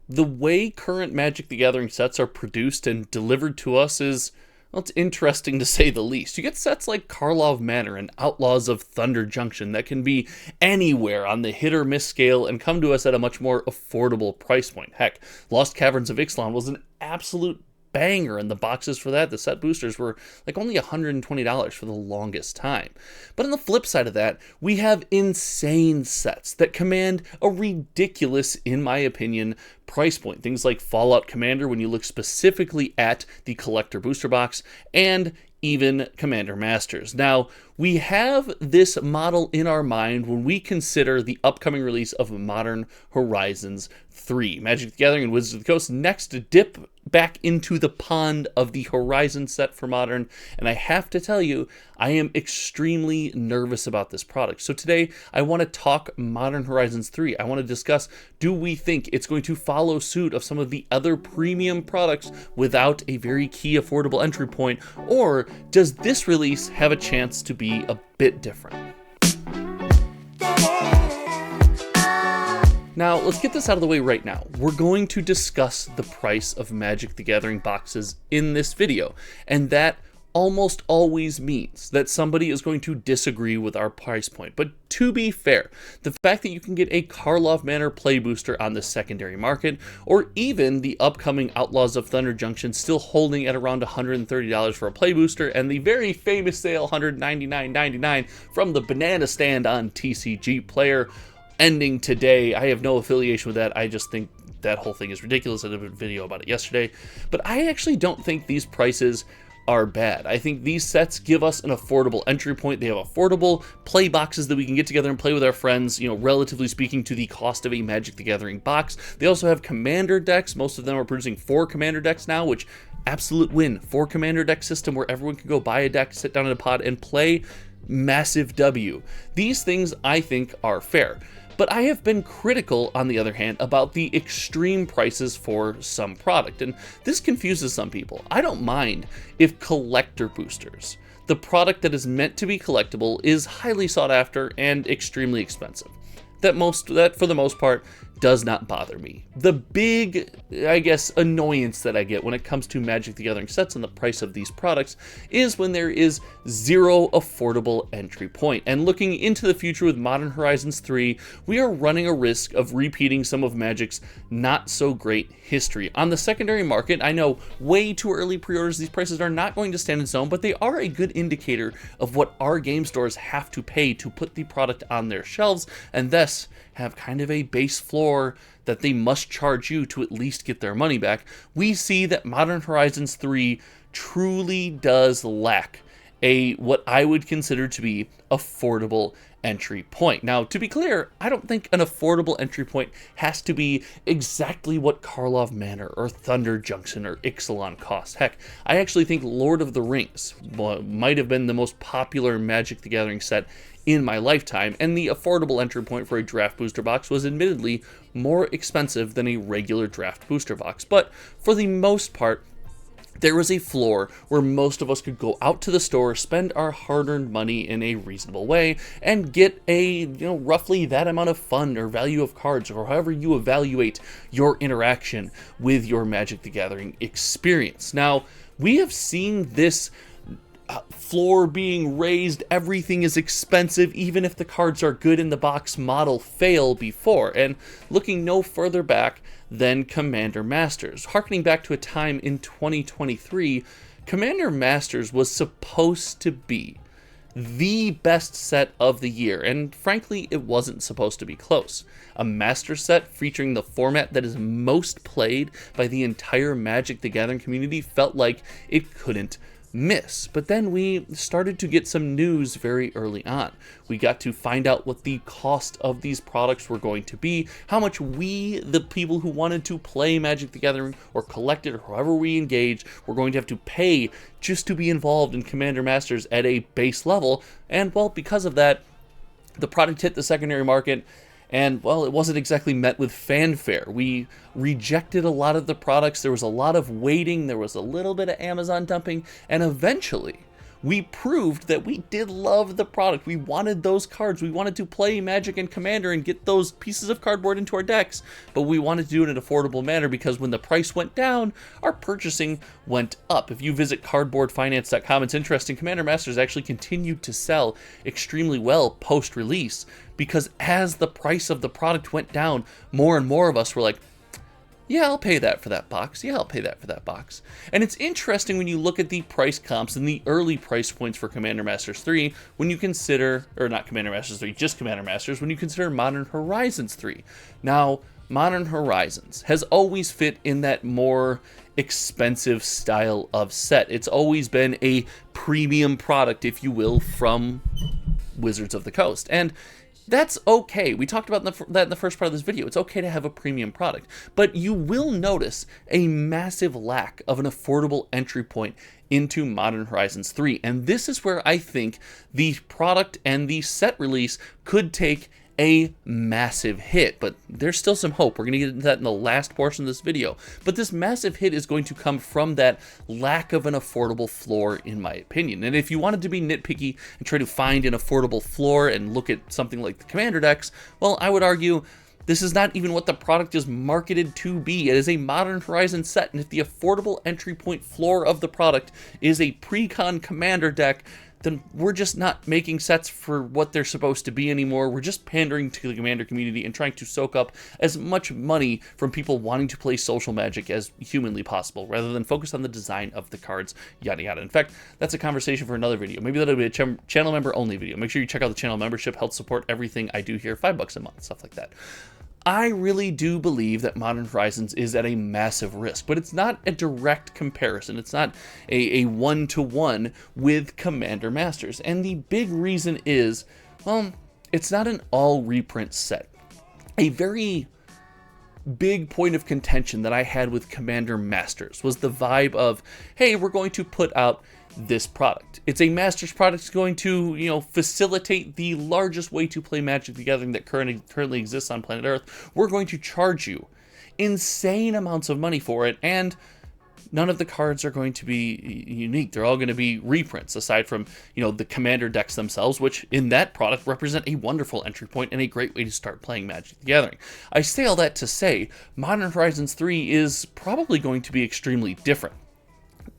The way current Magic the Gathering sets are produced and delivered to us is, well, it's interesting to say the least. You get sets like Karlov Manor and Outlaws of Thunder Junction that can be anywhere on the hit or miss scale and come to us at a much more affordable price point. Heck, Lost Caverns of Ixalan was an absolute banger, and the boxes for that, the set boosters, were like only $120 for the longest time. But on the flip side of that, we have insane sets that command a ridiculous, in my opinion, price point. Things like Fallout Commander, when you look specifically at the collector booster box, and even Commander Masters. Now, we have this model in our mind when we consider the upcoming release of Modern Horizons 3. Magic the Gathering and Wizards of the Coast next to dip back into the pond of the Horizon set for Modern, and I have to tell you, I am extremely nervous about this product. So today, I want to talk Modern Horizons 3. I want to discuss, do we think it's going to follow suit of some of the other premium products without a very key affordable entry point, or does this release have a chance to be a bit different? Now, let's get this out of the way right now. We're going to discuss the price of Magic the Gathering boxes in this video, and that almost always means that somebody is going to disagree with our price point. But to be fair, the fact that you can get a Karlov Manor play booster on the secondary market, or even the upcoming Outlaws of Thunder Junction still holding at around $130 for a play booster, and the very famous sale $199.99 from the banana stand on TCG Player ending today. I have no affiliation with that. I just think that whole thing is ridiculous. I did a video about it yesterday. But I actually don't think these prices are bad. I think these sets give us an affordable entry point. They have affordable play boxes that we can get together and play with our friends, relatively speaking to the cost of a Magic the Gathering box. They also have commander decks. Most of them are producing 4 commander decks now, which absolute win. 4 commander deck system where everyone can go buy a deck, sit down in a pod, and play. Massive W. These things I think are fair. But I have been critical, on the other hand, about the extreme prices for some product, and this confuses some people. I don't mind if collector boosters, the product that is meant to be collectible, is highly sought after and extremely expensive. That for the most part does not bother me. The big, annoyance that I get when it comes to Magic the Gathering sets and the price of these products is when there is zero affordable entry point. And looking into the future with Modern Horizons 3, we are running a risk of repeating some of Magic's not so great history. On the secondary market, I know way too early pre-orders, these prices are not going to stand in stone, but they are a good indicator of what our game stores have to pay to put the product on their shelves, and thus have kind of a base floor that they must charge you to at least get their money back. We see that Modern Horizons 3 truly does lack what I would consider to be affordable entry point. Now, to be clear, I don't think an affordable entry point has to be exactly what Karlov Manor or Thunder Junction or Ixalan cost. Heck, I actually think Lord of the Rings might have been the most popular Magic the Gathering set in my lifetime, and the affordable entry point for a draft booster box was admittedly more expensive than a regular draft booster box. But for the most part, there was a floor where most of us could go out to the store, spend our hard-earned money in a reasonable way, and get a, roughly that amount of fun or value of cards, or however you evaluate your interaction with your Magic the Gathering experience. Now, we have seen this floor being raised, everything is expensive, even if the cards are good in the box model fail before, and looking no further back than Commander Masters. Harkening back to a time in 2023, Commander Masters was supposed to be the best set of the year, and frankly, it wasn't supposed to be close. A master set featuring the format that is most played by the entire Magic the Gathering community felt like it couldn't miss. But then we started to get some news very early on. We got to find out what the cost of these products were going to be, how much we, the people who wanted to play Magic the Gathering or collect it or however we engage, were going to have to pay just to be involved in Commander Masters at a base level. And well, because of that, the product hit the secondary market, and, well, it wasn't exactly met with fanfare. We rejected a lot of the products, there was a lot of waiting, there was a little bit of Amazon dumping, and eventually we proved that we did love the product. We wanted those cards. We wanted to play Magic and Commander and get those pieces of cardboard into our decks, but we wanted to do it in an affordable manner because when the price went down, our purchasing went up. If you visit cardboardfinance.com, it's interesting. Commander Masters actually continued to sell extremely well post-release because as the price of the product went down, more and more of us were like, yeah, I'll pay that for that box. Yeah, I'll pay that for that box. And it's interesting when you look at the price comps and the early price points for Commander Masters 3 when you consider, or not Commander Masters 3, just Commander Masters, when you consider Modern Horizons 3. Now, Modern Horizons has always fit in that more expensive style of set. It's always been a premium product, if you will, from Wizards of the Coast. And that's okay. We talked about that in the first part of this video. It's okay to have a premium product, but you will notice a massive lack of an affordable entry point into Modern Horizons 3. And this is where I think the product and the set release could take a massive hit, but there's still some hope. We're going to get into that in the last portion of this video. But this massive hit is going to come from that lack of an affordable floor, in my opinion. And if you wanted to be nitpicky and try to find an affordable floor and look at something like the Commander decks, well, I would argue this is not even what the product is marketed to be. It is a Modern Horizons set, and if the affordable entry point floor of the product is a pre-con Commander deck, then we're just not making sets for what they're supposed to be anymore. We're just pandering to the Commander community and trying to soak up as much money from people wanting to play social Magic as humanly possible, rather than focus on the design of the cards, yada yada. In fact, that's a conversation for another video. Maybe that'll be a channel member only video. Make sure you check out the channel membership, help support everything I do here, $5 a month, stuff like that. I really do believe that Modern Horizons is at a massive risk, but it's not a direct comparison. It's not a one-to-one with Commander Masters. And the big reason is, well, it's not an all reprint set. A very big point of contention that I had with Commander Masters was the vibe of, hey, we're going to put out this product. It's a Masters product. It's going to, facilitate the largest way to play Magic the Gathering that currently exists on planet Earth. We're going to charge you insane amounts of money for it, and none of the cards are going to be unique. They're all going to be reprints, aside from, the Commander decks themselves, which in that product represent a wonderful entry point and a great way to start playing Magic the Gathering. I say all that to say, Modern Horizons 3 is probably going to be extremely different.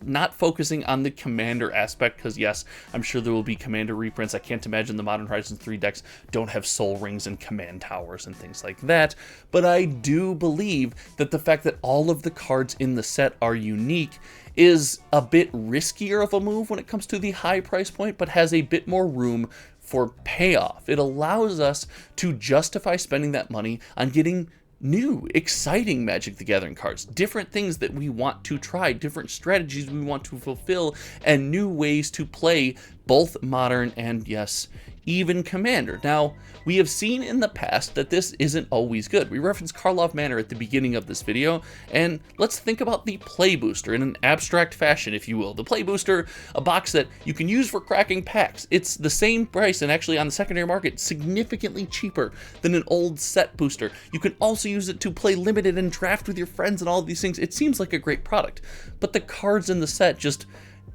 Not focusing on the Commander aspect, because yes, I'm sure there will be Commander reprints. I can't imagine the Modern Horizons 3 decks don't have Soul Rings and Command Towers and things like that, but I do believe that the fact that all of the cards in the set are unique is a bit riskier of a move when it comes to the high price point, but has a bit more room for payoff. It allows us to justify spending that money on getting new, exciting Magic the Gathering cards, different things that we want to try, different strategies we want to fulfill, and new ways to play both Modern and, yes, even Commander. Now, we have seen in the past that this isn't always good. We referenced Karlov Manor at the beginning of this video, and let's think about the Play Booster in an abstract fashion, if you will. The Play Booster, a box that you can use for cracking packs. It's the same price, and actually on the secondary market, significantly cheaper than an old set booster. You can also use it to play limited and draft with your friends and all of these things. It seems like a great product, but the cards in the set just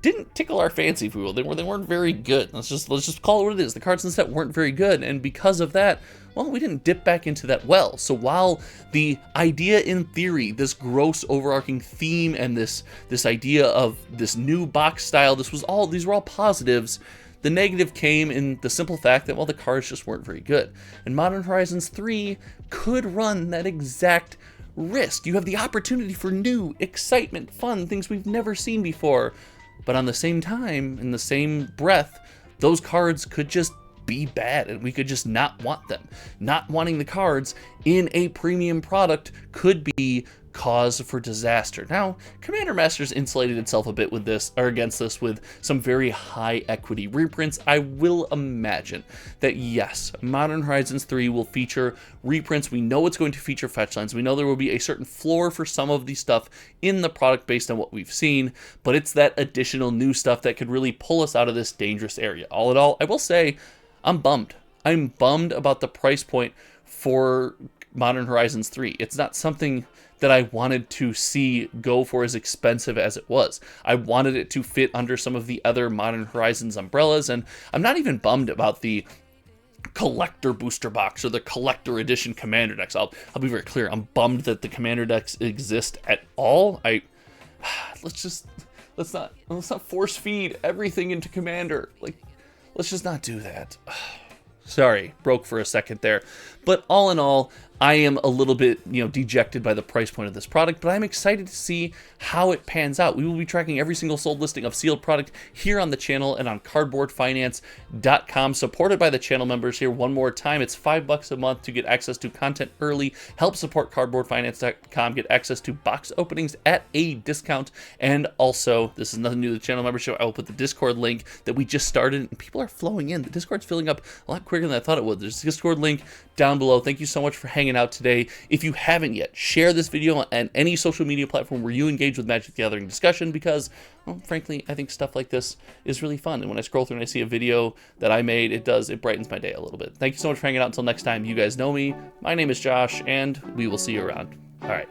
didn't tickle our fancy, if we will. They weren't very good. Let's just call it what it is. The cards in the set weren't very good, and because of that, well, we didn't dip back into that well. So while the idea in theory, this gross overarching theme and this idea of this new box style, these were all positives, the negative came in the simple fact that, well, the cards just weren't very good. And Modern Horizons 3 could run that exact risk. You have the opportunity for new, excitement, fun, things we've never seen before. But on the same time, in the same breath, those cards could just be bad and we could just not want them. Not wanting the cards in a premium product could be cause for disaster. Now, Commander Masters insulated itself a bit with this, or against this, with some very high equity reprints. I will imagine that yes, Modern Horizons 3 will feature reprints. We know it's going to feature fetch lands. We know there will be a certain floor for some of the stuff in the product based on what we've seen, but it's that additional new stuff that could really pull us out of this dangerous area. All in all, I will say, I'm bummed. I'm bummed about the price point for Modern Horizons 3. It's not something that I wanted to see go for as expensive as it was. I wanted it to fit under some of the other Modern Horizons umbrellas, and I'm not even bummed about the collector booster box or the collector edition commander decks. I'll be very clear. I'm bummed that the commander decks exist at all. Let's not force feed everything into commander. Like, let's just not do that. Sorry, broke for a second there. But all in all, I am a little bit, dejected by the price point of this product, but I'm excited to see how it pans out. We will be tracking every single sold listing of sealed product here on the channel and on cardboardfinance.com, supported by the channel members here. One more time, it's $5 a month to get access to content early, help support cardboardfinance.com, get access to box openings at a discount, and also, this is nothing new to the channel membership, I will put the Discord link that we just started, and people are flowing in. The Discord's filling up a lot quicker than I thought it would. There's a Discord link down below. Thank you so much for hanging out today. If you haven't yet, share this video on any social media platform where you engage with Magic the Gathering discussion, because, well, frankly, I think stuff like this is really fun. And when I scroll through and I see a video that I made, it brightens my day a little bit. Thank you so much for hanging out. Until next time, you guys know me. My name is Josh, and we will see you around. All right.